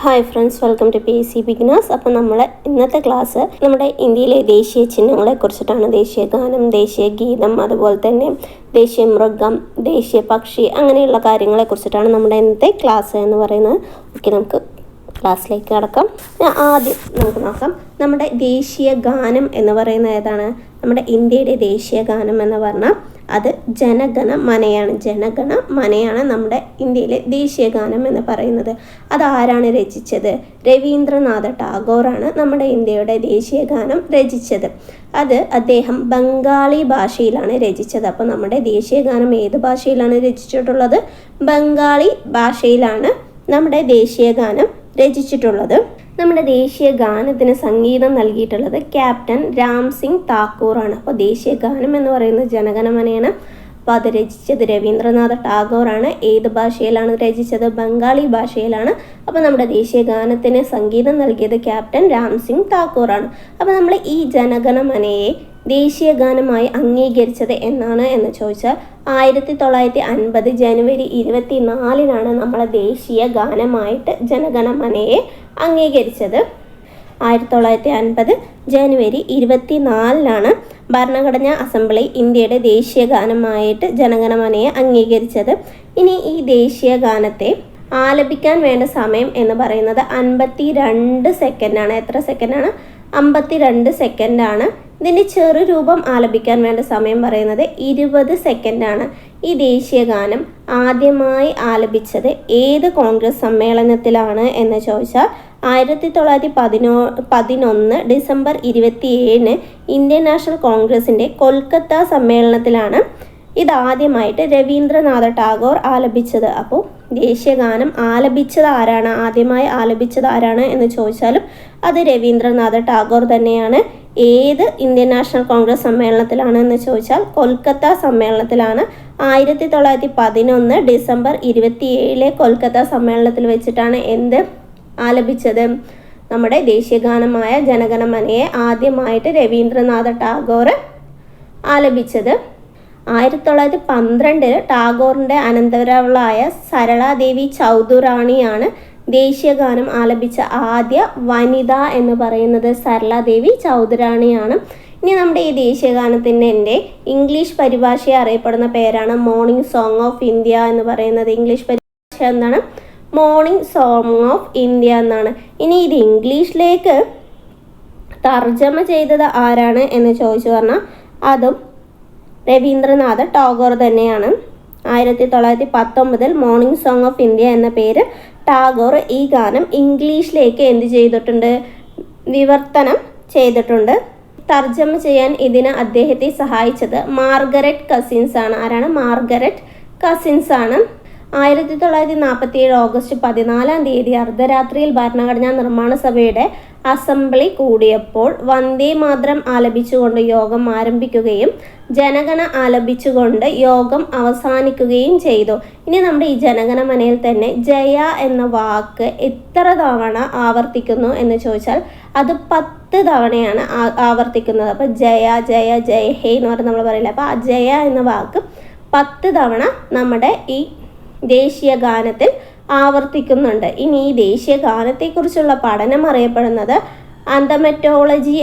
Hi friends, welcome to PSC beginners. അപ്പോൾ നമ്മൾ ഇന്നത്തെ ക്ലാസ് നമ്മുടെ ഇന്ത്യയിലെ ദേശീയ ചിഹ്നങ്ങളെ കുറിച്ചിട്ടാണ്. ദേശീയ ഗാനം, ദേശീയ ഗീതം, അതുപോലെ തന്നെ ദേശീയ മൃഗം, ദേശീയ പക്ഷി, അങ്ങനെയുള്ള കാര്യങ്ങളെ കുറിച്ചിട്ടാണ് നമ്മുടെ ഇന്നത്തെ ക്ലാസ് എന്ന് പറയുന്നത്. ഓക്കെ, നമുക്ക് ക്ലാസ്സിലേക്ക് കടക്കാം. ആദ്യം നമുക്ക് നോക്കാം, നമ്മുടെ ദേശീയ ഗാനം എന്ന് പറയുന്നത് ഏതാണ്? നമ്മുടെ ഇന്ത്യയുടെ ദേശീയ ഗാനം എന്ന് പറഞ്ഞാൽ അത് ജനഗണ മനയാണ് നമ്മുടെ ഇന്ത്യയിലെ ദേശീയ ഗാനം എന്ന് പറയുന്നത്. അതാരാണ് രചിച്ചത്? രവീന്ദ്രനാഥ ടാഗോറാണ് നമ്മുടെ ഇന്ത്യയുടെ ദേശീയ ഗാനം രചിച്ചത്. അദ്ദേഹം ബംഗാളി ഭാഷയിലാണ് രചിച്ചത്. അപ്പോൾ നമ്മുടെ ദേശീയ ഗാനം ഏത് ഭാഷയിലാണ് രചിച്ചിട്ടുള്ളത്? ബംഗാളി ഭാഷയിലാണ് നമ്മുടെ ദേശീയ ഗാനം രചിച്ചിട്ടുള്ളത്. നമ്മുടെ ദേശീയ ഗാനത്തിന് സംഗീതം നൽകിയിട്ടുള്ളത് ക്യാപ്റ്റൻ രാം സിംഗ് താക്കൂറാണ്. അപ്പോൾ ദേശീയ ഗാനം എന്ന് പറയുന്നത് ജനഗണമനയാണ്. അപ്പോൾ അത് രചിച്ചത് രവീന്ദ്രനാഥ ടാഗോറാണ്. ഏത് ഭാഷയിലാണ് രചിച്ചത്? ബംഗാളി ഭാഷയിലാണ്. അപ്പോൾ നമ്മുടെ ദേശീയ ഗാനത്തിന് സംഗീതം നൽകിയത് ക്യാപ്റ്റൻ രാം സിംഗ് താക്കൂറാണ്. അപ്പോൾ നമ്മൾ ഈ ജനഗണമനയെ ദേശീയ ഗാനമായി അംഗീകരിച്ചത് എന്നാണ് എന്ന് ചോദിച്ചാൽ 1950 ജനുവരി 24 നമ്മളെ ദേശീയ ഗാനമായിട്ട് ജനഗണമനയെ അംഗീകരിച്ചത്. 1950 ജനുവരി 24 ഭരണഘടനാ അസംബ്ലി ഇന്ത്യയുടെ ദേശീയ ഗാനമായിട്ട് ജനഗണമനയെ അംഗീകരിച്ചത്. ഇനി ഈ ദേശീയ ഗാനത്തെ ആലപിക്കാൻ വേണ്ട സമയം എന്ന് പറയുന്നത് 52 സെക്കൻഡാണ്. എത്ര സെക്കൻഡാണ്? 52 സെക്കൻഡാണ്. ഇതിൻ്റെ ചെറുരൂപം ആലപിക്കാൻ വേണ്ട സമയം പറയുന്നത് 20 സെക്കൻഡാണ്. ഈ ദേശീയ ഗാനം ആദ്യമായി ആലപിച്ചത് ഏത് കോൺഗ്രസ് സമ്മേളനത്തിലാണ് എന്ന് ചോദിച്ചാൽ 1911 ഡിസംബർ 27 ഇന്ത്യൻ നാഷണൽ കോൺഗ്രസിൻ്റെ കൊൽക്കത്ത സമ്മേളനത്തിലാണ് ഇതാദ്യമായിട്ട് രവീന്ദ്രനാഥ ടാഗോർ ആലപിച്ചത്. അപ്പോൾ ദേശീയ ഗാനം ആലപിച്ചത് ആരാണ്? ആദ്യമായി ആലപിച്ചത് ആരാണ് എന്ന് ചോദിച്ചാലും അത് രവീന്ദ്രനാഥ ടാഗോർ തന്നെയാണ്. ഏത് ഇന്ത്യൻ നാഷണൽ കോൺഗ്രസ് സമ്മേളനത്തിലാണ് എന്ന് ചോദിച്ചാൽ കൊൽക്കത്ത സമ്മേളനത്തിലാണ്. 1911 ഡിസംബർ 27 കൊൽക്കത്ത സമ്മേളനത്തിൽ വെച്ചിട്ടാണ് എന്ത് ആലപിച്ചത്? നമ്മുടെ ദേശീയ ഗാനമായ ജനഗണമനയെ ആദ്യമായിട്ട് രവീന്ദ്രനാഥ ടാഗോർ ആലപിച്ചത്. 1912 ടാഗോറിൻ്റെ അനന്തരവളായ സരളാദേവി ചൗധുറാണിയാണ് ദേശീയ ഗാനം ആലപിച്ച ആദ്യ വനിത എന്ന് പറയുന്നത് സരളാദേവി ചൗധുറാണിയാണ്. ഇനി നമ്മുടെ ഈ ദേശീയ ഗാനത്തിൻ്റെ ഇംഗ്ലീഷ് പരിഭാഷയെ അറിയപ്പെടുന്ന പേരാണ് മോർണിംഗ് സോങ് ഓഫ് ഇന്ത്യ എന്ന് പറയുന്നത്. ഇംഗ്ലീഷ് പരിഭാഷ എന്താണ്? മോർണിംഗ് സോങ് ഓഫ് ഇന്ത്യ എന്നാണ്. ഇനി ഇത് ഇംഗ്ലീഷിലേക്ക് തർജ്ജമ ചെയ്തത് ആരാണ് എന്ന് ചോദിച്ചു പറഞ്ഞാൽ അതും രവീന്ദ്രനാഥ ടാഗോർ തന്നെയാണ്. 1919 മോർണിംഗ് സോങ് ഓഫ് ഇന്ത്യ എന്ന പേര് ടാഗോർ ഈ ഗാനം ഇംഗ്ലീഷിലേക്ക് എന്ത് ചെയ്തിട്ടുണ്ട്? വിവർത്തനം ചെയ്തിട്ടുണ്ട്. തർജ്ജമ ചെയ്യാൻ ഇതിന് അദ്ദേഹത്തെ സഹായിച്ചത് മാർഗരറ്റ് കസിൻസ് ആണ്. ആരാണ്? മാർഗരറ്റ് കസിൻസ് ആണ്. 1947 ഓഗസ്റ്റ് 14 അർദ്ധരാത്രിയിൽ ഭരണഘടനാ നിർമ്മാണ സഭയുടെ അസംബ്ലി കൂടിയപ്പോൾ വന്ദേ മാതരം ആലപിച്ചുകൊണ്ട് യോഗം ആരംഭിക്കുകയും ജനഗണ ആലപിച്ചുകൊണ്ട് യോഗം അവസാനിക്കുകയും ചെയ്തു. ഇനി നമ്മുടെ ഈ ജനഗണമനയിൽ തന്നെ ജയ എന്ന വാക്ക് എത്ര തവണ ആവർത്തിക്കുന്നു എന്ന് ചോദിച്ചാൽ അത് 10 തവണയാണ് ആവർത്തിക്കുന്നത്. അപ്പോൾ ജയ ജയ ജയ ഹേ എന്ന് പറഞ്ഞ് നമ്മൾ പറയില്ല. അപ്പോൾ ആ ജയ എന്ന വാക്ക് 10 തവണ നമ്മുടെ ഈ ദേശീയ ഗാനത്തിൽ ആവർത്തിക്കുന്നുണ്ട്. ഇനി ഈ ദേശീയ ഗാനത്തെക്കുറിച്ചുള്ള പഠനം അറിയപ്പെടുന്നത് അന്തമെറ്റോളജി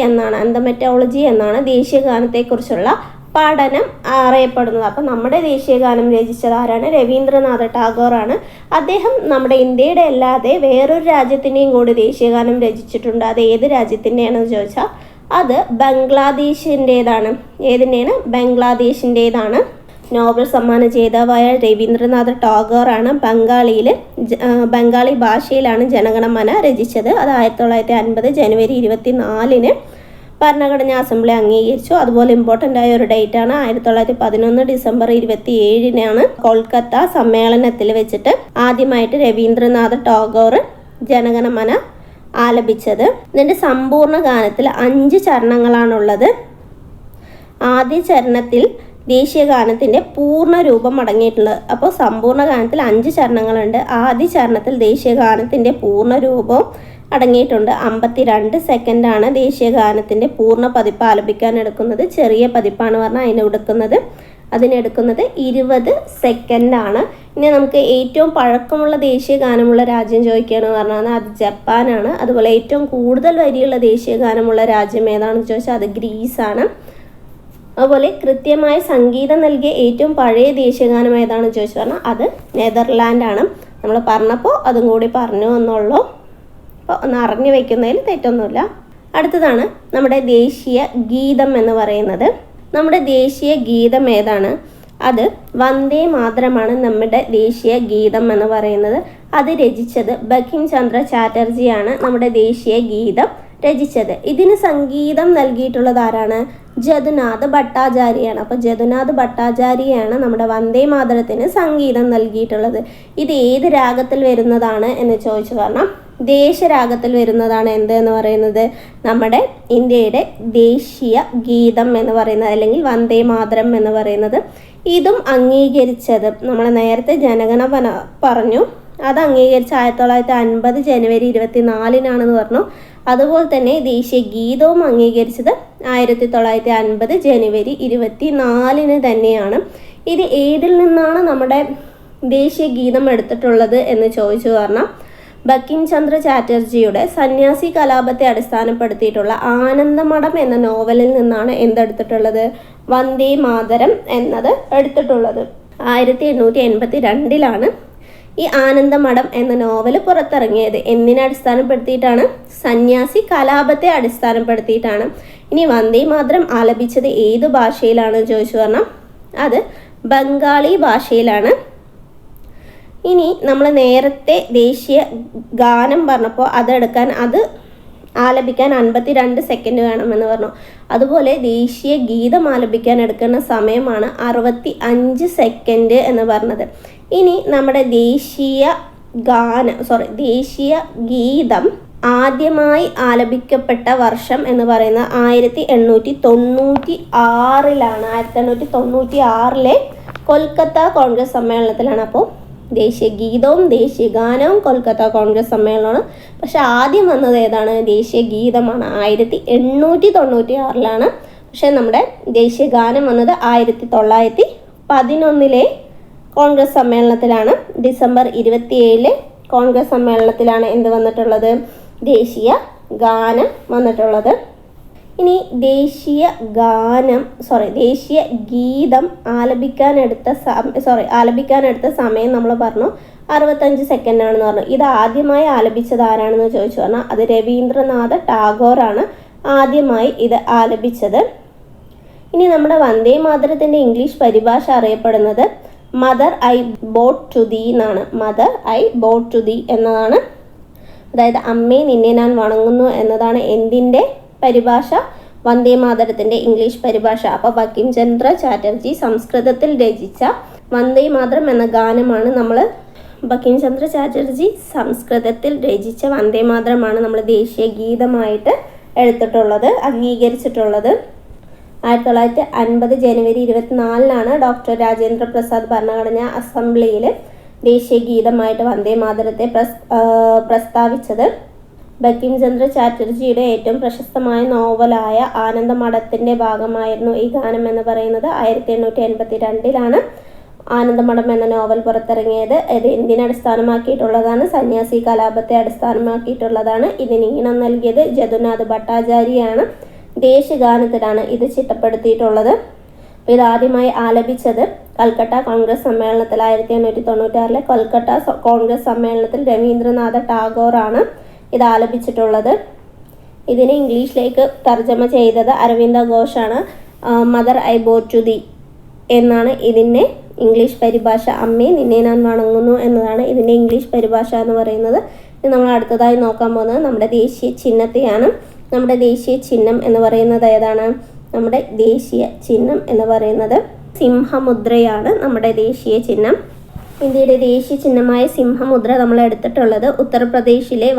എന്നാണ് ദേശീയ ഗാനത്തെക്കുറിച്ചുള്ള പഠനം അറിയപ്പെടുന്നത്. അപ്പം നമ്മുടെ ദേശീയ ഗാനം രചിച്ചത് ആരാണ്? രവീന്ദ്രനാഥ ടാഗോറാണ്. അദ്ദേഹം നമ്മുടെ ഇന്ത്യയുടെ അല്ലാതെ വേറൊരു രാജ്യത്തിൻ്റെയും കൂടി ദേശീയ ഗാനം രചിച്ചിട്ടുണ്ട്. അത് ഏത് രാജ്യത്തിൻ്റെയാണെന്ന് ചോദിച്ചാൽ അത് ബംഗ്ലാദേശിൻ്റേതാണ്. ഏതിൻ്റെയാണ്? ബംഗ്ലാദേശിൻ്റേതാണ്. നോബൽ സമ്മാന ജേതാവായ രവീന്ദ്രനാഥ ടാഗോറാണ് ബംഗാളി ഭാഷയിലാണ് ജനഗണമന രചിച്ചത്. അത് 1950 ജനുവരി 24 ഭരണഘടനാ അസംബ്ലി അംഗീകരിച്ചു. അതുപോലെ ഇമ്പോർട്ടൻ്റ് ആയ ഒരു ഡേറ്റ് ആണ് 1911 ഡിസംബർ 27 കൊൽക്കത്ത സമ്മേളനത്തിൽ വെച്ചിട്ട് ആദ്യമായിട്ട് രവീന്ദ്രനാഥ ടാഗോർ ജനഗണമന ആലപിച്ചത്. ഇതിൻ്റെ സമ്പൂർണ്ണ ഗാനത്തിൽ 5 ചരണങ്ങളാണുള്ളത്. ആദ്യ ചരണത്തിൽ ദേശീയ ഗാനത്തിൻ്റെ പൂർണ്ണ രൂപം അടങ്ങിയിട്ടുള്ളത്. അപ്പോൾ സമ്പൂർണ്ണ ഗാനത്തിൽ 5 ചരണങ്ങളുണ്ട്. ആദ്യ ചരണത്തിൽ ദേശീയ ഗാനത്തിൻ്റെ പൂർണ്ണ രൂപവും അടങ്ങിയിട്ടുണ്ട്. 52 സെക്കൻഡാണ് ദേശീയ ഗാനത്തിൻ്റെ പൂർണ്ണ പതിപ്പ് ആലപിക്കാൻ എടുക്കുന്നത്. ചെറിയ പതിപ്പാണ് പറഞ്ഞാൽ അതിന് എടുക്കുന്നത് അതിനെടുക്കുന്നത് 20 സെക്കൻഡാണ്. ഇനി നമുക്ക് ഏറ്റവും പഴക്കമുള്ള ദേശീയ ഗാനമുള്ള രാജ്യം ചോദിക്കുകയാണെന്ന് പറഞ്ഞാൽ അത് ജപ്പാനാണ്. അതുപോലെ ഏറ്റവും കൂടുതൽ വരിയുള്ള ദേശീയ ഗാനമുള്ള രാജ്യം ഏതാണെന്ന് ചോദിച്ചാൽ അത് ഗ്രീസാണ്. അതുപോലെ കൃത്യമായ സംഗീതം നൽകിയ ഏറ്റവും പഴയ ദേശീയഗാനം ഏതാണെന്ന് ചോദിച്ചു പറഞ്ഞാൽ അത് നെതർലാൻഡാണ്. നമ്മൾ പറഞ്ഞപ്പോൾ അതും കൂടി പറഞ്ഞു എന്നുള്ളൂ. അപ്പോൾ ഒന്ന് അറിഞ്ഞു വയ്ക്കുന്നതിൽ തെറ്റൊന്നുമില്ല. അടുത്തതാണ് നമ്മുടെ ദേശീയ ഗീതം എന്ന് പറയുന്നത്. നമ്മുടെ ദേശീയ ഗീതം ഏതാണ്? അത് വന്ദേ മാതരമാണ് നമ്മുടെ ദേശീയ ഗീതം എന്ന് പറയുന്നത്. അത് രചിച്ചത് ബങ്കിം ചന്ദ്ര ചാറ്റർജിയാണ് നമ്മുടെ ദേശീയ ഗീതം രചിച്ചത്. ഇതിന് സംഗീതം നൽകിയിട്ടുള്ളത് ആരാണ്? ജദുനാഥ് ഭട്ടാചാര്യയാണ്. അപ്പോൾ ജദുനാഥ് ഭട്ടാചാര്യയാണ് നമ്മുടെ വന്ദേ മാതരത്തിന് സംഗീതം നൽകിയിട്ടുള്ളത്. ഇത് ഏത് രാഗത്തിൽ വരുന്നതാണ് എന്ന് ചോദിച്ചു പറഞ്ഞാൽ ദേശരാഗത്തിൽ വരുന്നതാണ്. എന്ത് എന്ന് പറയുന്നത്? നമ്മുടെ ഇന്ത്യയുടെ ദേശീയ ഗീതം എന്ന് പറയുന്നത് അല്ലെങ്കിൽ വന്ദേ മാതരം എന്ന് പറയുന്നത്. ഇതും അംഗീകരിച്ചത് നമ്മൾ നേരത്തെ ജനഗണമന പറഞ്ഞു, അത് അംഗീകരിച്ച 1950 ജനുവരി 24 പറഞ്ഞു. അതുപോലെ തന്നെ ദേശീയ ഗീതവും അംഗീകരിച്ചത് 1950 ജനുവരി 24 തന്നെയാണ്. ഇത് ഏതിൽ നിന്നാണ് നമ്മുടെ ദേശീയ ഗീതം എടുത്തിട്ടുള്ളത് എന്ന് ചോദിച്ചു പറഞ്ഞാൽ ബങ്കിം ചന്ദ്ര ചാറ്റർജിയുടെ സന്യാസി കലാപത്തെ അടിസ്ഥാനപ്പെടുത്തിയിട്ടുള്ള ആനന്ദമഠം എന്ന നോവലിൽ നിന്നാണ് എന്തെടുത്തിട്ടുള്ളത്? വന്ദേ മാതരം എന്നത് എടുത്തിട്ടുള്ളത്. 1882 ഈ ആനന്ദമഠം എന്ന നോവൽ പുറത്തിറങ്ങിയത്. എന്തിനെ അടിസ്ഥാനപ്പെടുത്തിയിട്ടാണ്? സന്യാസി കലാപത്തെ അടിസ്ഥാനപ്പെടുത്തിയിട്ടാണ്. ഇനി വന്ദേ മാതരം ആലപിച്ചത് ഏത് ഭാഷയിലാണ് ചോദിച്ചു പറഞ്ഞാൽ അത് ബംഗാളി ഭാഷയിലാണ്. ഇനി നമ്മൾ നേരത്തെ ദേശീയ ഗാനം പറഞ്ഞപ്പോൾ അത് ആലപിക്കാൻ 52 സെക്കൻഡ് വേണമെന്ന് പറഞ്ഞു. അതുപോലെ ദേശീയ ഗീതം ആലപിക്കാൻ എടുക്കുന്ന സമയമാണ് 65 സെക്കൻഡ് എന്ന് പറഞ്ഞത്. ഇനി നമ്മുടെ ദേശീയ ഗീതം ആദ്യമായി ആലപിക്കപ്പെട്ട വർഷം എന്ന് പറയുന്നത് 1896 1896 കൊൽക്കത്ത കോൺഗ്രസ് സമ്മേളനത്തിലാണ്. അപ്പോൾ ദേശീയ ഗീതവും ദേശീയ ഗാനവും കൊൽക്കത്ത കോൺഗ്രസ് സമ്മേളനമാണ്. പക്ഷെ ആദ്യം വന്നത് ഏതാണ്? ദേശീയ ഗീതമാണ്. 1896 പക്ഷെ നമ്മുടെ ദേശീയ ഗാനം വന്നത് 1911 കോൺഗ്രസ് സമ്മേളനത്തിലാണ്. ഡിസംബർ 27 കോൺഗ്രസ് സമ്മേളനത്തിലാണ് എന്ത് വന്നിട്ടുള്ളത്? ദേശീയ ഗാനം വന്നിട്ടുള്ളത്. ഇനി ദേശീയ ഗീതം ആലപിക്കാനെടുത്ത സമയം നമ്മൾ പറഞ്ഞു 65 സെക്കൻഡാണെന്ന് പറഞ്ഞു. ഇത് ആദ്യമായി ആലപിച്ചത് ആരാണെന്ന് ചോദിച്ചു പറഞ്ഞാൽ അത് രവീന്ദ്രനാഥ ടാഗോറാണ് ആദ്യമായി ഇത് ആലപിച്ചത്. ഇനി നമ്മുടെ വന്ദേ മാതരത്തിൻ്റെ ഇംഗ്ലീഷ് പരിഭാഷ അറിയപ്പെടുന്നത് മദർ ഐ ബോട്ട് ടു ദീ എന്നാണ്. മദർ ഐ ബോട്ട് ടു ദീ എന്നതാണ്. അതായത് അമ്മേ നിന്നെ ഞാൻ വണങ്ങുന്നു എന്നതാണ് എന്തിൻ്റെ പരിഭാഷ? വന്ദേ മാതരത്തിൻ്റെ ഇംഗ്ലീഷ് പരിഭാഷ. അപ്പോൾ ബങ്കിം ചന്ദ്ര ചാറ്റർജി സംസ്കൃതത്തിൽ രചിച്ച വന്ദേ മാതരം എന്ന ഗാനമാണ് ബങ്കിം ചന്ദ്ര ചാറ്റർജി സംസ്കൃതത്തിൽ രചിച്ച വന്ദേ മാതരമാണ് നമ്മൾ ദേശീയ ഗീതമായിട്ട് എടുത്തിട്ടുള്ളത്, അംഗീകരിച്ചിട്ടുള്ളത്. 1950 ജനുവരി 24 ഡോക്ടർ രാജേന്ദ്ര പ്രസാദ് ഭരണഘടനാ അസംബ്ലിയിൽ ദേശീയ ഗീതമായിട്ട് വന്ദേ മാതരത്തെ പ്രസ്താവിച്ചത്. ബങ്കിം ചന്ദ്ര ചാറ്റർജിയുടെ ഏറ്റവും പ്രശസ്തമായ നോവലായ ആനന്ദമഠത്തിൻ്റെ ഭാഗമായിരുന്നു ഈ ഗാനം എന്ന് പറയുന്നത്. 1882 ആനന്ദമഠം എന്ന നോവൽ പുറത്തിറങ്ങിയത്. ഇത് എന്തിനെ അടിസ്ഥാനമാക്കിയിട്ടുള്ളതാണ്? സന്യാസി കലാപത്തെ അടിസ്ഥാനമാക്കിയിട്ടുള്ളതാണ്. ഇതിന് ഈണം നൽകിയത് ജദുനാഥ് ഭട്ടാചാര്യയാണ്. ദേശഗാനത്തിലാണ് ഇത് ചിട്ടപ്പെടുത്തിയിട്ടുള്ളത്. അപ്പോൾ ഇതാദ്യമായി ആലപിച്ചത് കൽക്കട്ട കോൺഗ്രസ് സമ്മേളനത്തിൽ 1896 കൽക്കട്ട കോൺഗ്രസ് സമ്മേളനത്തിൽ രവീന്ദ്രനാഥ ടാഗോറാണ് ഇത് ആലപിച്ചിട്ടുള്ളത്. ഇതിനെ ഇംഗ്ലീഷിലേക്ക് തർജ്ജമ ചെയ്തത് അരവിന്ദ ഘോഷാണ്. Mother I bowed to thee എന്നാണ് ഇതിൻ്റെ ഇംഗ്ലീഷ് പരിഭാഷ. അമ്മേ നിന്നെ ഞാൻ വണങ്ങുന്നു എന്നതാണ് ഇതിൻ്റെ ഇംഗ്ലീഷ് പരിഭാഷ എന്ന് പറയുന്നത്. ഇത് നമ്മൾ അടുത്തതായി നോക്കാൻ പോകുന്നത് നമ്മുടെ ദേശീയ ചിഹ്നത്തെയാണ്. നമ്മുടെ ദേശീയ ചിഹ്നം എന്ന് പറയുന്നത് ഏതാണ്? നമ്മുടെ ദേശീയ ചിഹ്നം എന്ന് പറയുന്നത് സിംഹമുദ്രയാണ് നമ്മുടെ ദേശീയ ചിഹ്നം. ഇന്ത്യയുടെ ദേശീയ ചിഹ്നമായ സിംഹമുദ്ര നമ്മൾ എടുത്തിട്ടുള്ളത് ഉത്തർപ്രദേശിലെ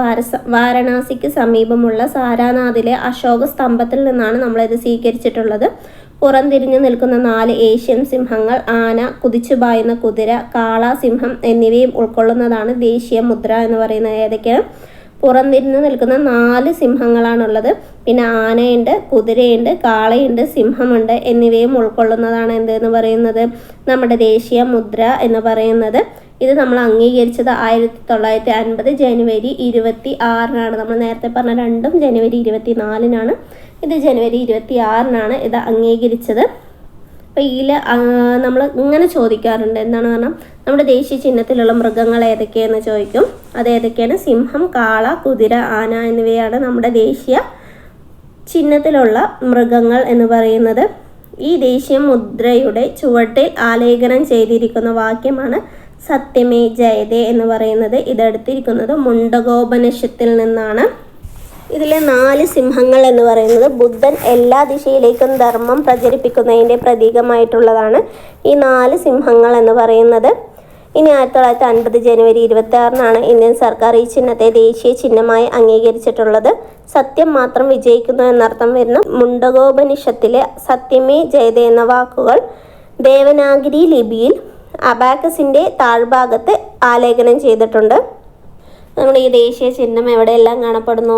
വാരണാസിക്ക് സമീപമുള്ള സാരാനാഥിലെ അശോക സ്തംഭത്തിൽ നിന്നാണ് നമ്മളിത് സ്വീകരിച്ചിട്ടുള്ളത്. പുറംതിരിഞ്ഞു നിൽക്കുന്ന 4 ഏഷ്യൻ സിംഹങ്ങൾ, ആന, കുതിച്ചുപായുന്ന കുതിര, കാള, സിംഹം എന്നിവയും ഉൾക്കൊള്ളുന്നതാണ് ദേശീയ മുദ്ര എന്ന് പറയുന്നത്. ഏതൊക്കെയാണ്? പുറംതിരിഞ്ഞു നിൽക്കുന്ന 4 സിംഹങ്ങളാണുള്ളത്. പിന്നെ ആനയുണ്ട്, കുതിരയുണ്ട്, കാളയുണ്ട്, സിംഹമുണ്ട് എന്നിവയും ഉൾക്കൊള്ളുന്നതാണ് എന്തെന്ന് പറയുന്നത് നമ്മുടെ ദേശീയ മുദ്ര എന്ന് പറയുന്നത്. ഇത് നമ്മൾ അംഗീകരിച്ചത് 1950 ജനുവരി 26-നാണ്. നമ്മൾ നേരത്തെ പറഞ്ഞ രണ്ടും ജനുവരി 24-നാണ്. ഇത് ജനുവരി 26-നാണ് ഇത് അംഗീകരിച്ചത്. അപ്പോൾ ഇതിൽ നമ്മൾ ഇങ്ങനെ ചോദിക്കാറുണ്ട്, എന്താണ് പറഞ്ഞാൽ നമ്മുടെ ദേശീയ ചിഹ്നത്തിലുള്ള മൃഗങ്ങൾ ഏതൊക്കെയെന്ന് ചോദിക്കും. അത് ഏതൊക്കെയാണ്? സിംഹം, കാള, കുതിര, ആന എന്നിവയാണ് നമ്മുടെ ദേശീയ ചിഹ്നത്തിലുള്ള മൃഗങ്ങൾ എന്ന് പറയുന്നത്. ഈ ദേശീയ മുദ്രയുടെ ചുവട്ടിൽ ആലേഖനം ചെയ്തിരിക്കുന്ന വാക്യമാണ് സത്യമേ ജയതേ എന്ന് പറയുന്നത്. ഇതെടുത്തിരിക്കുന്നത് മുണ്ടകോപനിഷത്തിൽ നിന്നാണ്. ഇതിലെ 4 സിംഹങ്ങൾ എന്ന് പറയുന്നത് ബുദ്ധൻ എല്ലാ ദിശയിലേക്കും ധർമ്മം പ്രചരിപ്പിക്കുന്നതിൻ്റെ പ്രതീകമായിട്ടുള്ളതാണ് ഈ 4 സിംഹങ്ങൾ എന്ന് പറയുന്നത്. ഇനി 1950 ജനുവരി 26-നാണ് ഇന്ത്യൻ സർക്കാർ ഈ ചിഹ്നത്തെ ദേശീയ ചിഹ്നമായി അംഗീകരിച്ചിട്ടുള്ളത്. സത്യം മാത്രം വിജയിക്കുന്നു എന്നർത്ഥം വരുന്ന മുണ്ടകോപനിഷത്തിലെ സത്യമേ ജയതേ എന്ന വാക്കുകൾ ദേവനാഗരി ലിപിയിൽ അബാക്കസിൻ്റെ താഴ്ഭാഗത്ത് ആലേഖനം ചെയ്തിട്ടുണ്ട്. നമ്മുടെ ഈ ദേശീയ ചിഹ്നം എവിടെയെല്ലാം കാണപ്പെടുന്നു?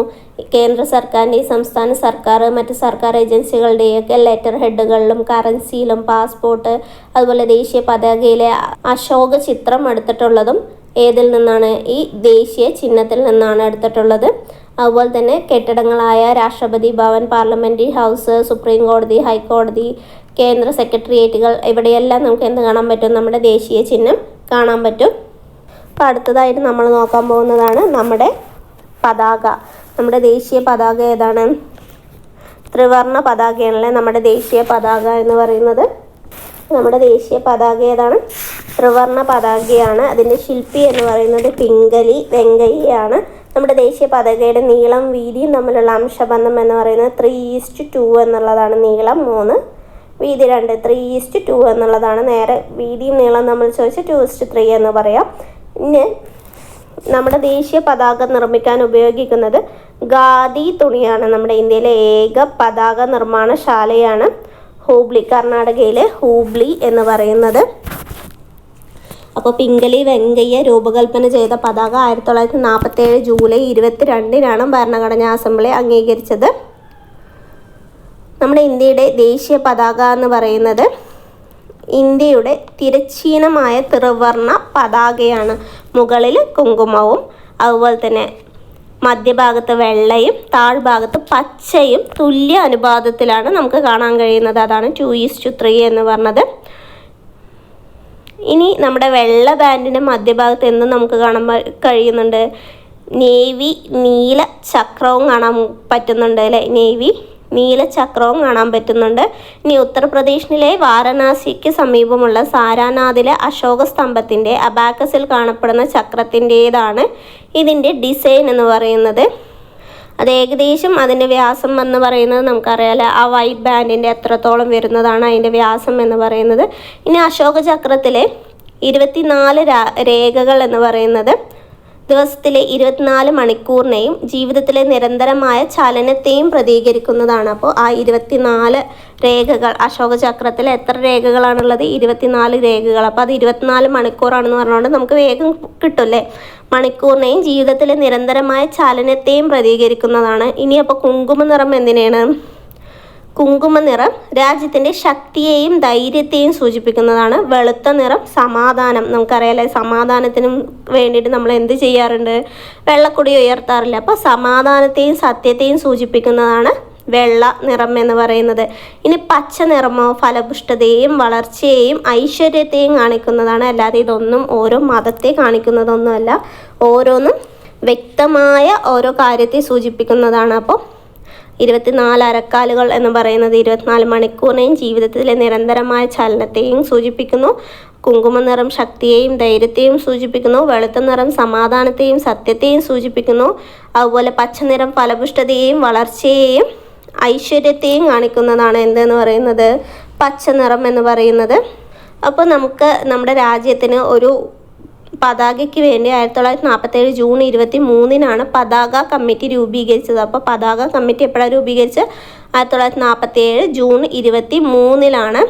കേന്ദ്ര സർക്കാരിൻ്റെ, സംസ്ഥാന സർക്കാർ, മറ്റ് സർക്കാർ ഏജൻസികളുടെയൊക്കെ ലെറ്റർ ഹെഡുകളിലും കറൻസിയിലും പാസ്പോർട്ട്, അതുപോലെ ദേശീയ പതാകയിലെ അശോക ചിത്രം എടുത്തിട്ടുള്ളതും ഏതിൽ നിന്നാണ്? ഈ ദേശീയ ചിഹ്നത്തിൽ നിന്നാണ് എടുത്തിട്ടുള്ളത്. അതുപോലെ തന്നെ കെട്ടിടങ്ങളായ രാഷ്ട്രപതി ഭവൻ, പാർലമെൻ്ററി ഹൗസ്, സുപ്രീം കോടതി, ഹൈക്കോടതി, കേന്ദ്ര സെക്രട്ടേറിയറ്റുകൾ, ഇവിടെയെല്ലാം നമുക്ക് എന്ത് കാണാൻ പറ്റും? നമ്മുടെ ദേശീയ ചിഹ്നം കാണാൻ പറ്റും. അപ്പോൾ അടുത്തതായിട്ട് നമ്മൾ നോക്കാൻ പോകുന്നതാണ് നമ്മുടെ പതാക. നമ്മുടെ ദേശീയ പതാക ഏതാണ്? ത്രിവർണ്ണ പതാകയാണല്ലേ നമ്മുടെ ദേശീയ പതാക എന്ന് പറയുന്നത്. നമ്മുടെ ദേശീയ പതാക ഏതാണ്? ത്രിവർണ്ണ പതാകയാണ്. അതിൻ്റെ ശില്പി എന്ന് പറയുന്നത് പിംഗലി വെങ്കയ്യയാണ്. നമ്മുടെ ദേശീയ പതാകയുടെ നീളം വീതിയും തമ്മിലുള്ള അംശബന്ധം എന്ന് പറയുന്നത് 3:2 എന്നുള്ളതാണ്. നീളം 3, വീതി 2. 3:2 എന്നുള്ളതാണ്. നേരെ വീതിയും നീളം നമ്മൾ ചോദിച്ചാൽ 2:3 എന്ന് പറയാം. ഇനി നമ്മുടെ ദേശീയ പതാക നിർമ്മിക്കാൻ ഉപയോഗിക്കുന്നത് ഖാദി തുണിയാണ്. നമ്മുടെ ഇന്ത്യയിലെ ഏക പതാക നിർമ്മാണശാലയാണ് ഹൂബ്ലി, കർണാടകയിലെ ഹൂബ്ലി എന്ന് പറയുന്നത്. അപ്പോൾ പിംഗലി വെങ്കയ്യ രൂപകൽപ്പന ചെയ്ത പതാക 1947 ജൂലൈ 22-നാണ് ഭരണഘടനാ അസംബ്ലി അംഗീകരിച്ചത്. നമ്മുടെ ഇന്ത്യയുടെ ദേശീയ പതാക എന്ന് പറയുന്നത് ഇന്ത്യയുടെ തിരശ്ചീനമായ ത്രിവർണ്ണ പതാകയാണ്. മുകളിൽ കുങ്കുമവും അതുപോലെ തന്നെ മധ്യഭാഗത്ത് വെള്ളയും താഴ്ഭാഗത്ത് പച്ചയും തുല്യ അനുപാതത്തിലാണ് നമുക്ക് കാണാൻ കഴിയുന്നത്. അതാണ് 2:3 എന്ന് പറഞ്ഞത്. ഇനി നമ്മുടെ വെള്ള ബാൻഡിൻ്റെ മധ്യഭാഗത്ത് എന്നും നമുക്ക് കാണാൻ കഴിയുന്നുണ്ട് നേവി നീല ചക്രവും കാണാൻ പറ്റുന്നുണ്ട് അല്ലേ? നേവി നീലചക്രവും കാണാൻ പറ്റുന്നുണ്ട്. ഇനി ഉത്തർപ്രദേശിലെ വാരണാസിക്ക് സമീപമുള്ള സാരാനാഥിലെ അശോക സ്തംഭത്തിൻ്റെ അബാക്കസിൽ കാണപ്പെടുന്ന ചക്രത്തിൻ്റേതാണ് ഇതിൻ്റെ ഡിസൈൻ എന്ന് പറയുന്നത്. അത് ഏകദേശം അതിൻ്റെ വ്യാസം എന്ന് പറയുന്നത് നമുക്കറിയാലോ, ആ വൈറ്റ് ബാൻഡിൻ്റെ എത്രത്തോളം വരുന്നതാണ് അതിൻ്റെ വ്യാസം എന്ന് പറയുന്നത്. ഇനി അശോക ചക്രത്തിലെ 24 രേഖകൾ എന്ന് പറയുന്നത് ദിവസത്തിലെ 24 മണിക്കൂറിനെയും ജീവിതത്തിലെ നിരന്തരമായ ചലനത്തെയും പ്രതികരിക്കുന്നതാണ്. അപ്പോൾ ആ 24 രേഖകൾ അശോക ചക്രത്തിൽ എത്ര രേഖകളാണുള്ളത്? 24 രേഖകൾ. അപ്പോൾ അത് 24 മണിക്കൂറാണെന്ന് പറഞ്ഞുകൊണ്ട് നമുക്ക് വേഗം കിട്ടുമല്ലേ? മണിക്കൂറിനെയും ജീവിതത്തിലെ നിരന്തരമായ ചലനത്തെയും പ്രതികരിക്കുന്നതാണ്. ഇനി അപ്പോൾ കുങ്കുമ നിറം എന്തിനാണ്? കുങ്കുമ നിറം രാജ്യത്തിൻ്റെ ശക്തിയെയും ധൈര്യത്തെയും സൂചിപ്പിക്കുന്നതാണ്. വെളുത്ത നിറം സമാധാനം. നമുക്കറിയാലേ, സമാധാനത്തിനും വേണ്ടിയിട്ട് നമ്മൾ എന്ത് ചെയ്യാറുണ്ട്? വെള്ളക്കൊടി ഉയർത്താറില്ല. അപ്പോൾ സമാധാനത്തെയും സത്യത്തെയും സൂചിപ്പിക്കുന്നതാണ് വെള്ള നിറം എന്ന് പറയുന്നത്. ഇനി പച്ച നിറമോ ഫലപുഷ്ടതയെയും വളർച്ചയെയും ഐശ്വര്യത്തെയും കാണിക്കുന്നതാണ്. അല്ലാതെ ഇതൊന്നും ഓരോ മതത്തെ കാണിക്കുന്നതൊന്നുമല്ല, ഓരോന്നും വ്യക്തമായ ഓരോ കാര്യത്തെ സൂചിപ്പിക്കുന്നതാണ്. അപ്പോൾ 24 അരക്കാലുകൾ എന്ന് പറയുന്നത് 24 മണിക്കൂറിനെയും ജീവിതത്തിലെ നിരന്തരമായ ചലനത്തെയും സൂചിപ്പിക്കുന്നു. കുങ്കുമ നിറം ശക്തിയെയും ധൈര്യത്തെയും സൂചിപ്പിക്കുന്നു. വെളുത്ത നിറം സമാധാനത്തെയും സത്യത്തെയും സൂചിപ്പിക്കുന്നു. അതുപോലെ പച്ച നിറം ഫലപുഷ്ടതയെയും വളർച്ചയെയും ഐശ്വര്യത്തെയും കാണിക്കുന്നതാണ് എന്തെന്ന് പറയുന്നത്? പച്ച നിറം എന്ന് പറയുന്നത്. അപ്പോൾ നമുക്ക് നമ്മുടെ രാജ്യത്തിന് ഒരു പതാകയ്ക്ക് വേണ്ടി 1947 ജൂൺ 23-നാണ് പതാക കമ്മിറ്റി രൂപീകരിച്ചത്. അപ്പോൾ പതാക കമ്മിറ്റി എപ്പോഴാണ് രൂപീകരിച്ചത്? 1947 ജൂൺ 23-ലാണ്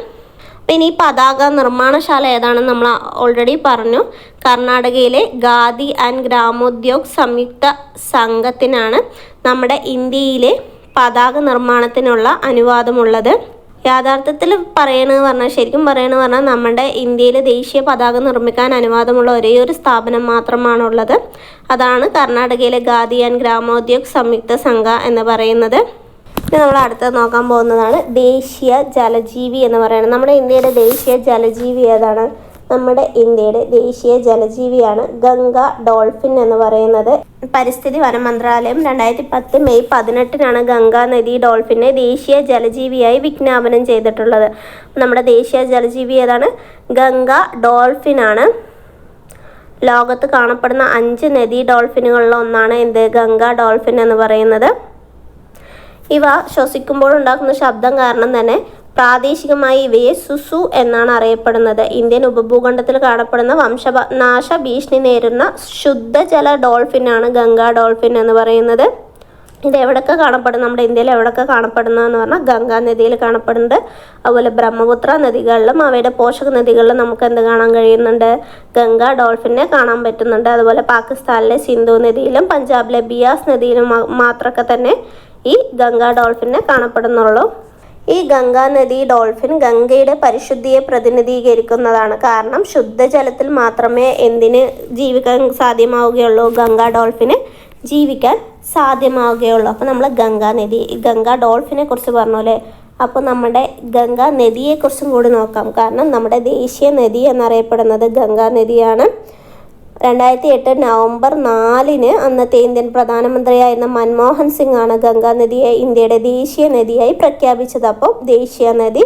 പിന്നെ ഈ പതാക നിർമ്മാണശാല ഏതാണെന്ന് നമ്മൾ ഓൾറെഡി പറഞ്ഞു. കർണാടകയിലെ ഖാദി ആൻഡ് ഗ്രാമോദ്യോഗ് സംയുക്ത സംഘത്തിനാണ് നമ്മുടെ ഇന്ത്യയിലെ പതാക നിർമ്മാണത്തിനുള്ള അനുവാദമുള്ളത്. യാഥാർത്ഥ്യത്തിൽ ശരിക്കും പറയണമെന്ന് പറഞ്ഞാൽ നമ്മുടെ ഇന്ത്യയിൽ ദേശീയ പതാക നിർമ്മിക്കാൻ അനുവാദമുള്ള ഒരേ ഒരു സ്ഥാപനം മാത്രമാണുള്ളത്. അതാണ് കർണാടകയിലെ ഖാദി ആൻഡ് ഗ്രാമോദ്യോഗ് സംയുക്ത സംഘ എന്ന് പറയുന്നത്. ഇനി നമ്മൾ അടുത്തത് നോക്കാൻ പോകുന്നതാണ് ദേശീയ ജലജീവി എന്ന് പറയുന്നത്. നമ്മുടെ ഇന്ത്യയുടെ ദേശീയ ജലജീവി ഏതാണ്? നമ്മുടെ ഇന്ത്യയുടെ ദേശീയ ജലജീവിയാണ് ഗംഗ ഡോൾഫിൻ എന്ന് പറയുന്നത്. പരിസ്ഥിതി വന മന്ത്രാലയം 2010 മെയ് 18 ഗംഗാ നദി ഡോൾഫിനെ ദേശീയ ജലജീവിയായി വിജ്ഞാപനം ചെയ്തിട്ടുള്ളത്. നമ്മുടെ ദേശീയ ജലജീവി ഏതാണ്? ഗംഗ ഡോൾഫിനാണ്. ലോകത്ത് കാണപ്പെടുന്ന 5 നദീ ഡോൾഫിനുകളിൽ ഒന്നാണ് ഗംഗ ഡോൾഫിൻ എന്ന് പറയുന്നത്. ഇവ ശ്വസിക്കുമ്പോൾ ഉണ്ടാക്കുന്ന ശബ്ദം കാരണം തന്നെ പ്രാദേശികമായി ഇവയെ സുസു എന്നാണ് അറിയപ്പെടുന്നത്. ഇന്ത്യൻ ഉപഭൂഖണ്ഡത്തിൽ കാണപ്പെടുന്ന വംശനാശ ഭീഷണി നേരിടുന്ന ശുദ്ധജല ഡോൾഫിനാണ് ഗംഗാ ഡോൾഫിൻ എന്ന് പറയുന്നത്. ഇത് എവിടെയൊക്കെ കാണപ്പെടുന്നു? നമ്മുടെ ഇന്ത്യയിൽ എവിടെയൊക്കെ കാണപ്പെടുന്നതെന്ന് പറഞ്ഞാൽ ഗംഗാ നദിയിൽ കാണപ്പെടുന്നുണ്ട്. അതുപോലെ ബ്രഹ്മപുത്ര നദികളിലും അവയുടെ പോഷക നദികളിലും നമുക്ക് എന്ത് കാണാൻ കഴിയുന്നുണ്ട്? ഗംഗാ ഡോൾഫിനെ കാണാൻ പറ്റുന്നുണ്ട്. അതുപോലെ പാകിസ്ഥാനിലെ സിന്ധു നദിയിലും പഞ്ചാബിലെ ബിയാസ് നദിയിലും മാത്രമൊക്കെ തന്നെ ഈ ഗംഗാ ഡോൾഫിനെ കാണപ്പെടുന്നുള്ളൂ. ഈ ഗംഗാ നദി ഡോൾഫിൻ ഗംഗയുടെ പരിശുദ്ധിയെ പ്രതിനിധീകരിക്കുന്നതാണ്. കാരണം ശുദ്ധജലത്തിൽ മാത്രമേ എന്തിന് ജീവിക്കാൻ സാധ്യമാവുകയുള്ളൂ? ഗംഗാ ഡോൾഫിന് ജീവിക്കാൻ സാധ്യമാവുകയുള്ളൂ. അപ്പോൾ നമ്മൾ ഗംഗാ ഡോൾഫിനെ കുറിച്ച് പറഞ്ഞോല്ലേ. അപ്പോൾ നമ്മുടെ ഗംഗാ നദിയെക്കുറിച്ചും കൂടി നോക്കാം. കാരണം നമ്മുടെ ദേശീയ നദി എന്നറിയപ്പെടുന്നത് ഗംഗാ നദിയാണ്. 2008 നവംബർ 4 അന്നത്തെ ഇന്ത്യൻ പ്രധാനമന്ത്രിയായിരുന്ന മൻമോഹൻ സിംഗ് ആണ് ഗംഗാ നദിയെ ഇന്ത്യയുടെ ദേശീയ നദിയായി പ്രഖ്യാപിച്ചത്. അപ്പോൾ ദേശീയ നദി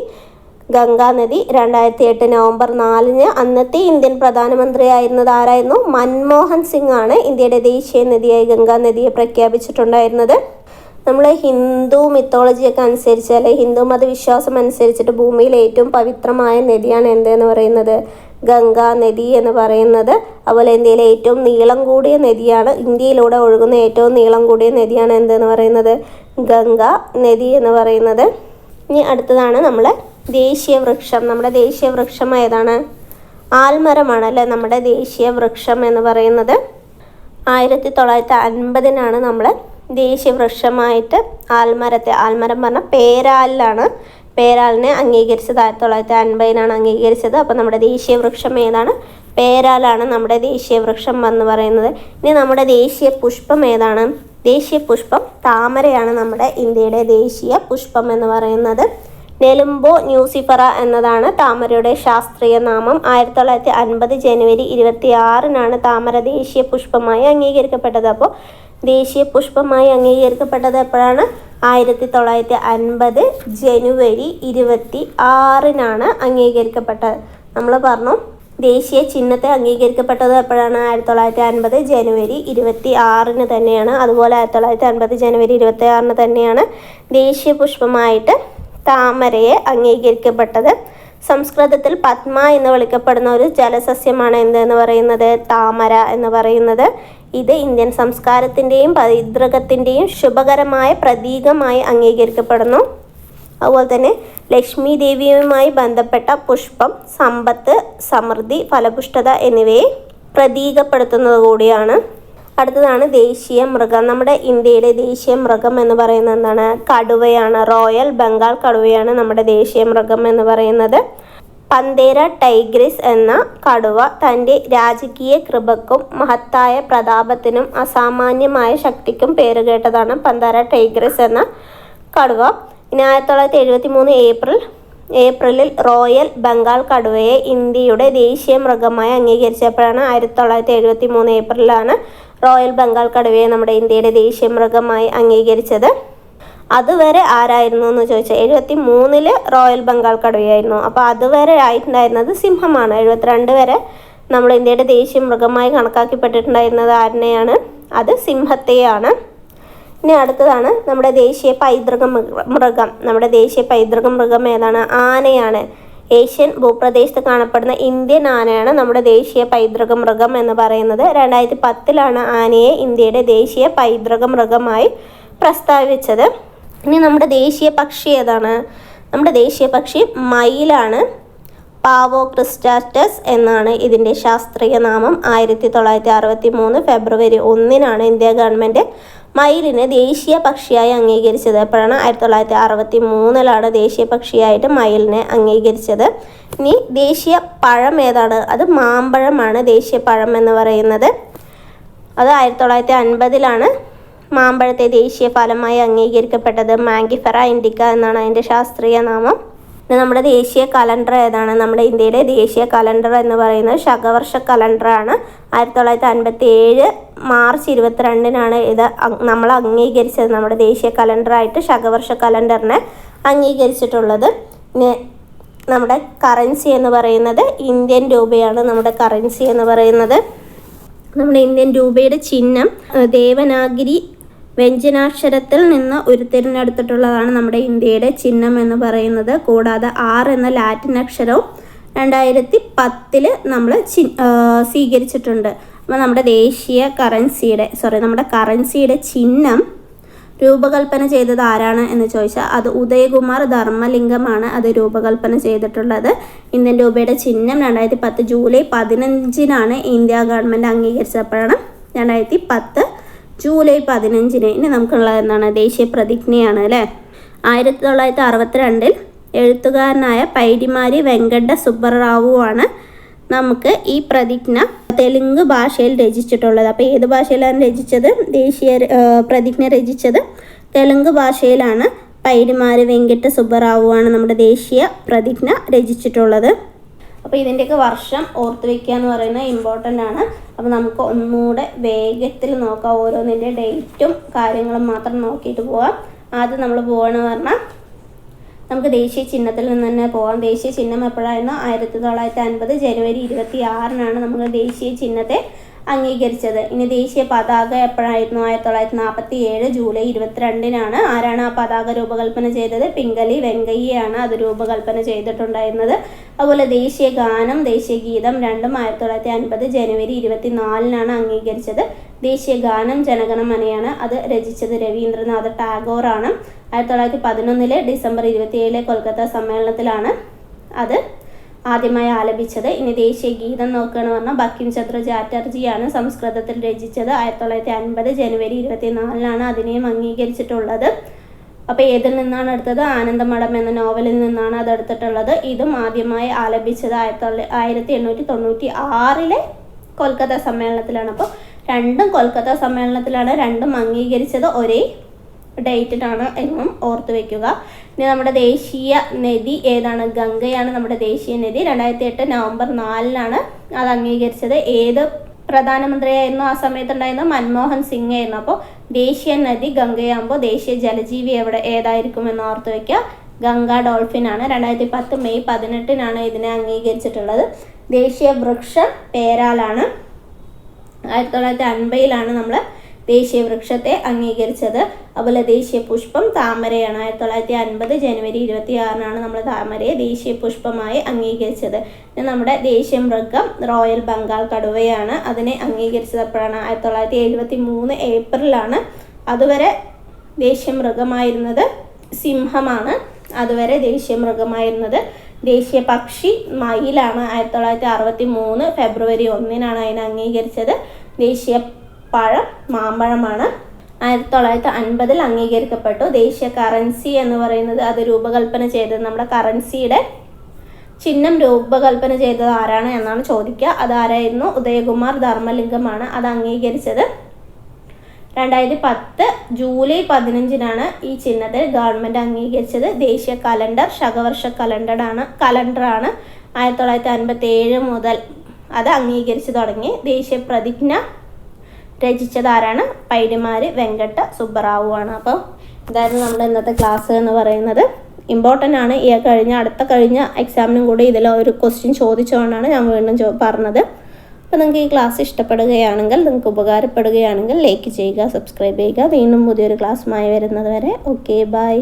ഗംഗാ നദി 2008 നവംബർ 4 അന്നത്തെ ഇന്ത്യൻ പ്രധാനമന്ത്രിയായിരുന്നത് ആരായിരുന്നു? മൻമോഹൻ സിംഗ് ആണ് ഇന്ത്യയുടെ ദേശീയ നദിയായി ഗംഗാ നദിയെ പ്രഖ്യാപിച്ചിട്ടുണ്ടായിരുന്നത്. നമ്മൾ ഹിന്ദു മിത്തോളജിയൊക്കെ അനുസരിച്ച് അല്ലെങ്കിൽ ഹിന്ദു മതവിശ്വാസം അനുസരിച്ചിട്ട് ഭൂമിയിലെ ഏറ്റവും പവിത്രമായ നദിയാണ് എന്തെന്ന് പറയുന്നത്? ഗംഗാ നദി എന്ന് പറയുന്നത്. അതുപോലെ ഇന്ത്യയിലെ ഏറ്റവും നീളം കൂടിയ നദിയാണ്, ഇന്ത്യയിലൂടെ ഒഴുകുന്ന ഏറ്റവും നീളം കൂടിയ നദിയാണ് എന്തെന്ന് പറയുന്നത്? ഗംഗാ നദി എന്ന് പറയുന്നത്. ഇനി അടുത്തതാണ് നമ്മളെ ദേശീയ വൃക്ഷം. നമ്മുടെ ദേശീയ വൃക്ഷം ഏതാണ്? ആൽമരമാണ് അല്ലേ നമ്മുടെ ദേശീയ വൃക്ഷം എന്ന് പറയുന്നത്. 1950 നമ്മൾ ദേശീയ വൃക്ഷമായിട്ട് ആൽമരം പറഞ്ഞാൽ പേരാലിനെ അംഗീകരിച്ചത് 1950 അംഗീകരിച്ചത്. അപ്പോൾ നമ്മുടെ ദേശീയ വൃക്ഷം ഏതാണ്? പേരാലാണ് നമ്മുടെ ദേശീയ വൃക്ഷം എന്ന് പറയുന്നത്. ഇനി നമ്മുടെ ദേശീയ പുഷ്പം ഏതാണ്? ദേശീയ പുഷ്പം താമരയാണ് നമ്മുടെ ഇന്ത്യയുടെ ദേശീയ പുഷ്പം എന്ന് പറയുന്നത്. നെലുംബോ ന്യൂസിഫറ എന്നതാണ് താമരയുടെ ശാസ്ത്രീയ നാമം. 1950 ജനുവരി 26 താമര ദേശീയ പുഷ്പമായി അംഗീകരിക്കപ്പെട്ടത്. അപ്പോൾ ദേശീയ പുഷ്പമായി അംഗീകരിക്കപ്പെട്ടത് എപ്പോഴാണ്? 1950 ജനുവരി 26 അംഗീകരിക്കപ്പെട്ടത്. നമ്മൾ പറഞ്ഞു ദേശീയ ചിഹ്നത്തെ അംഗീകരിക്കപ്പെട്ടത് എപ്പോഴാണ്? 1950 ജനുവരി 26 തന്നെയാണ്. അതുപോലെ 1950 ജനുവരി 26 തന്നെയാണ് ദേശീയ പുഷ്പമായിട്ട് താമരയെ അംഗീകരിക്കപ്പെട്ടത്. സംസ്കൃതത്തിൽ പത്മ എന്ന് വിളിക്കപ്പെടുന്ന ഒരു ജലസസ്യമാണ് എന്തെന്ന് പറയുന്നത്? താമര എന്ന് പറയുന്നത്. ഇത് ഇന്ത്യൻ സംസ്കാരത്തിൻ്റെയും പൈതൃകത്തിൻ്റെയും ശുഭകരമായ പ്രതീകമായി അംഗീകരിക്കപ്പെടുന്നു. അതുപോലെ തന്നെ ലക്ഷ്മി ദേവിയുമായി ബന്ധപ്പെട്ട പുഷ്പം സമ്പത്ത്, സമൃദ്ധി, ഫലപുഷ്ടത എന്നിവയെ പ്രതീകപ്പെടുത്തുന്നത് കൂടിയാണ്. അടുത്തതാണ് ദേശീയ മൃഗം. നമ്മുടെ ഇന്ത്യയുടെ ദേശീയ മൃഗം എന്ന് പറയുന്നത് എന്താണ്? കടുവയാണ്. റോയൽ ബംഗാൾ കടുവയാണ് നമ്മുടെ ദേശീയ മൃഗം എന്ന് പറയുന്നത്. പന്തേര ടൈഗ്രിസ് എന്ന കടുവ തൻ്റെ രാജകീയ കൃപക്കും മഹത്തായ പ്രതാപത്തിനും അസാമാന്യമായ ശക്തിക്കും പേരുകേട്ടതാണ് പന്തേര ടൈഗ്രിസ് എന്ന കടുവ. 1973 ഏപ്രിലിൽ റോയൽ ബംഗാൾ കടുവയെ ഇന്ത്യയുടെ ദേശീയ മൃഗമായി അംഗീകരിച്ചപ്പോഴാണ് 1973 ഏപ്രിലാണ് റോയൽ ബംഗാൾ കടുവയെ നമ്മുടെ ഇന്ത്യയുടെ ദേശീയ മൃഗമായി അംഗീകരിച്ചത്. അതുവരെ ആരായിരുന്നു എന്ന് ചോദിച്ചാൽ 73 റോയൽ ബംഗാൾ കടുവയായിരുന്നു. അപ്പോൾ അതുവരെ ആയിട്ടുണ്ടായിരുന്നത് സിംഹമാണ്. 72 വരെ നമ്മൾ ഇന്ത്യയുടെ ദേശീയ മൃഗമായി കണക്കാക്കപ്പെട്ടിട്ടുണ്ടായിരുന്നത് ആരിനെയാണ്? അത് സിംഹത്തെയാണ്. ഇനി അടുത്തതാണ് നമ്മുടെ ദേശീയ പൈതൃക മൃഗം. നമ്മുടെ ദേശീയ പൈതൃക മൃഗം ഏതാണ്? ആനയാണ്. ഏഷ്യൻ ഭൂപ്രദേശത്ത് കാണപ്പെടുന്ന ഇന്ത്യൻ ആനയാണ് നമ്മുടെ ദേശീയ പൈതൃക മൃഗം എന്ന് പറയുന്നത്. 2010 ആനയെ ഇന്ത്യയുടെ ദേശീയ പൈതൃക മൃഗമായി പ്രസ്താവിച്ചത്. ഇനി നമ്മുടെ ദേശീയ പക്ഷി ഏതാണ്? നമ്മുടെ ദേശീയ പക്ഷി മയിലാണ്. പാവോ ക്രിസ്റ്റാറ്റസ് എന്നാണ് ഇതിൻ്റെ ശാസ്ത്രീയ നാമം. 1963 ഫെബ്രുവരി 1 ഇന്ത്യ ഗവൺമെൻറ് മയിലിനെ ദേശീയ പക്ഷിയായി അംഗീകരിച്ചത്. എപ്പോഴാണ്? 1963 ദേശീയ പക്ഷിയായിട്ട് മയിലിനെ അംഗീകരിച്ചത്. ഇനി ദേശീയ പഴം ഏതാണ്? അത് മാമ്പഴമാണ് ദേശീയ പഴം എന്ന് പറയുന്നത്. അത് 1950 മാമ്പഴത്തെ ദേശീയ ഫലമായി അംഗീകരിക്കപ്പെട്ടത്. മാംഗിഫെറ ഇൻഡിക്ക എന്നാണ് അതിൻ്റെ ശാസ്ത്രീയ നാമം. നമ്മുടെ ദേശീയ കലണ്ടർ ഏതാണ്? നമ്മുടെ ഇന്ത്യയുടെ ദേശീയ കലണ്ടർ എന്ന് പറയുന്നത് ശകവർഷ കലണ്ടറാണ്. 1957 മാർച്ച് 22 ഇത് നമ്മൾ അംഗീകരിച്ചത്. നമ്മുടെ ദേശീയ കലണ്ടറായിട്ട് ശകവർഷ കലണ്ടറിനെ അംഗീകരിച്ചിട്ടുള്ളത്. നമ്മുടെ കറൻസി എന്ന് പറയുന്നത് ഇന്ത്യൻ രൂപയാണ്. നമ്മുടെ കറൻസി എന്ന് പറയുന്നത് നമ്മുടെ ഇന്ത്യൻ രൂപയുടെ ചിഹ്നം ദേവനാഗിരി വ്യഞ്ജനാക്ഷരത്തിൽ നിന്ന് ഉരുത്തിരിഞ്ഞെടുത്തിട്ടുള്ളതാണ് നമ്മുടെ ഇന്ത്യയുടെ ചിഹ്നം എന്ന് പറയുന്നത്. കൂടാതെ R എന്ന ലാറ്റിൻ അക്ഷരവും 2010 നമ്മൾ സ്വീകരിച്ചിട്ടുണ്ട്. അപ്പോൾ നമ്മുടെ നമ്മുടെ കറൻസിയുടെ ചിഹ്നം രൂപകൽപ്പന ചെയ്തത് ആരാണ് എന്ന് ചോദിച്ചാൽ അത് ഉദയകുമാർ ധർമ്മലിംഗമാണ് അത് രൂപകൽപ്പന ചെയ്തിട്ടുള്ളത്. ഇന്ത്യൻ രൂപയുടെ ചിഹ്നം 2010 ജൂലൈ 15 ഇന്ത്യ ഗവൺമെൻറ് അംഗീകരിച്ചപ്പോഴാണ്. 2010 ജൂലൈ 15. ഇനി നമുക്കുള്ളത് എന്താണ്? ദേശീയ പ്രതിജ്ഞയാണ് അല്ലേ. 1962 എഴുത്തുകാരനായ പൈഡിമാരി വെങ്കട്ട സുബ്ബറാവുവാണ് നമുക്ക് ഈ പ്രതിജ്ഞ തെലുങ്ക് ഭാഷയിൽ രചിച്ചിട്ടുള്ളത്. അപ്പോൾ ഏത് ഭാഷയിലാണ് രചിച്ചത്? ദേശീയ പ്രതിജ്ഞ രചിച്ചത് തെലുങ്ക് ഭാഷയിലാണ്. പൈഡിമാരി വെങ്കട്ട സുബ്ബറാവുവാണ് നമ്മുടെ ദേശീയ പ്രതിജ്ഞ രചിച്ചിട്ടുള്ളത്. അപ്പോൾ ഇതിൻ്റെയൊക്കെ വർഷം ഓർത്ത് വയ്ക്കുക എന്ന് പറയുന്നത് ഇമ്പോർട്ടൻ്റ് ആണ്. അപ്പോൾ നമുക്ക് ഒന്നുകൂടെ വേഗത്തിൽ നോക്കാം. ഓരോന്നിൻ്റെ ഡേറ്റും കാര്യങ്ങളും മാത്രം നോക്കിയിട്ട് പോവാം. ആദ്യം നമ്മൾ പോകണമെന്ന് പറഞ്ഞാൽ നമുക്ക് ദേശീയ ചിഹ്നത്തിൽ നിന്ന് തന്നെ പോകാം. ദേശീയ ചിഹ്നം എപ്പോഴായിരുന്നു? 1950 ജനുവരി 26 നമ്മൾ ദേശീയ ചിഹ്നത്തെ അംഗീകരിച്ചത്. ഇനി ദേശീയ പതാക എപ്പോഴായിരുന്നു? 1947 ജൂലൈ 22 ആരാണ് ആ പതാക രൂപകൽപ്പന ചെയ്തത്? പിംഗലി വെങ്കയ്യയാണ് അത് രൂപകൽപ്പന ചെയ്തിട്ടുണ്ടായിരുന്നത്. അതുപോലെ ദേശീയ ഗാനം ദേശീയ ഗീതം രണ്ടും 1950 ജനുവരി 24 അംഗീകരിച്ചത്. ദേശീയ ഗാനം ജനഗണമനയാണ് അത് രചിച്ചത് രവീന്ദ്രനാഥ് ടാഗോറാണ്. 1911 ഡിസംബർ 27 കൊൽക്കത്ത സമ്മേളനത്തിലാണ് അത് ആദ്യമായി ആലപിച്ചത്. ഇനി ദേശീയ ഗീതം നോക്കുകയാണെന്ന് പറഞ്ഞാൽ ബങ്കിം ചന്ദ്ര ചാറ്റർജിയാണ് സംസ്കൃതത്തിൽ രചിച്ചത്. 1950 ജനുവരി 24 അതിനെയും അംഗീകരിച്ചിട്ടുള്ളത്. അപ്പോൾ ഏതിൽ നിന്നാണ് എടുത്തത്? ആനന്ദമഠം എന്ന നോവലിൽ നിന്നാണ് അത് എടുത്തിട്ടുള്ളത്. ഇതും ആദ്യമായി ആലപിച്ചത് 1896 കൊൽക്കത്ത സമ്മേളനത്തിലാണ്. അപ്പോൾ രണ്ടും കൊൽക്കത്ത സമ്മേളനത്തിലാണ്. രണ്ടും അംഗീകരിച്ചത് ഒരേ ഡേറ്റിനാണ് എന്നും ഓർത്ത് വയ്ക്കുക. ഇനി നമ്മുടെ ദേശീയ നദി ഏതാണ്? ഗംഗയാണ് നമ്മുടെ ദേശീയ നദി. 2008 നവംബർ 4 അത് അംഗീകരിച്ചത്. ഏത് പ്രധാനമന്ത്രിയായിരുന്നു ആ സമയത്തുണ്ടായിരുന്നത്? മൻമോഹൻ സിംഗ് ആയിരുന്നു. അപ്പോൾ ദേശീയ നദി ഗംഗയാകുമ്പോൾ ദേശീയ ജലജീവി ഏതായിരിക്കുമെന്ന് ഓർത്ത് വയ്ക്കുക? ഗംഗ ഡോൾഫിനാണ്. 2010 മെയ് 18 ഇതിനെ അംഗീകരിച്ചിട്ടുള്ളത്. ദേശീയ വൃക്ഷം പേരാലാണ്. 1950 നമ്മൾ ദേശീയ വൃക്ഷത്തെ അംഗീകരിച്ചത്. അതുപോലെ ദേശീയ പുഷ്പം താമരയാണ്. 1950 ജനുവരി 26 നമ്മൾ താമരയെ ദേശീയ പുഷ്പമായി അംഗീകരിച്ചത്. നമ്മുടെ ദേശീയ മൃഗം റോയൽ ബംഗാൾ കടുവയാണ്. അതിനെ അംഗീകരിച്ചത് എപ്പോഴാണ്? 1973 ഏപ്രിലാണ്. അതുവരെ ദേശീയ മൃഗമായിരുന്നത് സിംഹമാണ്. അതുവരെ ദേശീയ മൃഗമായിരുന്നത്. ദേശീയ പക്ഷി മയിലാണ്. 1963 ഫെബ്രുവരി 1 അതിനെ അംഗീകരിച്ചത്. ദേശീയ പഴം മാമ്പഴമാണ്. 1950 അംഗീകരിക്കപ്പെട്ടു. ദേശീയ കറൻസി എന്ന് പറയുന്നത് അത് രൂപകൽപ്പന ചെയ്തത് നമ്മുടെ കറൻസിയുടെ ചിഹ്നം രൂപകൽപ്പന ചെയ്തത് ആരാണ് എന്നാണ് ചോദിക്കുക. അതാരായിരുന്നു? ഉദയകുമാർ ധർമ്മലിംഗമാണ് അത് അംഗീകരിച്ചത്. 2010 ജൂലൈ 15 ഈ ചിഹ്നത്തെ ഗവൺമെൻറ് അംഗീകരിച്ചത്. ദേശീയ കലണ്ടർ ശകവർഷ കലണ്ടറാണ്. 1957 മുതൽ അത് അംഗീകരിച്ചു തുടങ്ങി. ദേശീയ പ്രതിജ്ഞ രചിച്ചത് ആരാണ്? പൈഡിമാരി വെങ്കട്ട സുബ്ബറാവുവാണ്. അപ്പോൾ ഇതായിരുന്നു നമ്മുടെ ഇന്നത്തെ ക്ലാസ് എന്ന് പറയുന്നത്. ഇമ്പോർട്ടൻ്റ് ആണ്. അടുത്ത കഴിഞ്ഞ എക്സാമിനും കൂടി ഇതിൽ ഒരു ക്വസ്റ്റ്യൻ ചോദിച്ചുകൊണ്ടാണ് ഞാൻ വീണ്ടും പറഞ്ഞത്. അപ്പോൾ നിങ്ങൾക്ക് ഈ ക്ലാസ് ഇഷ്ടപ്പെടുകയാണെങ്കിൽ, നിങ്ങൾക്ക് ഉപകാരപ്പെടുകയാണെങ്കിൽ ലൈക്ക് ചെയ്യുക, സബ്സ്ക്രൈബ് ചെയ്യുക. വീണ്ടും പുതിയൊരു ക്ലാസ്സുമായി വരുന്നത് വരെ ഓക്കെ ബൈ.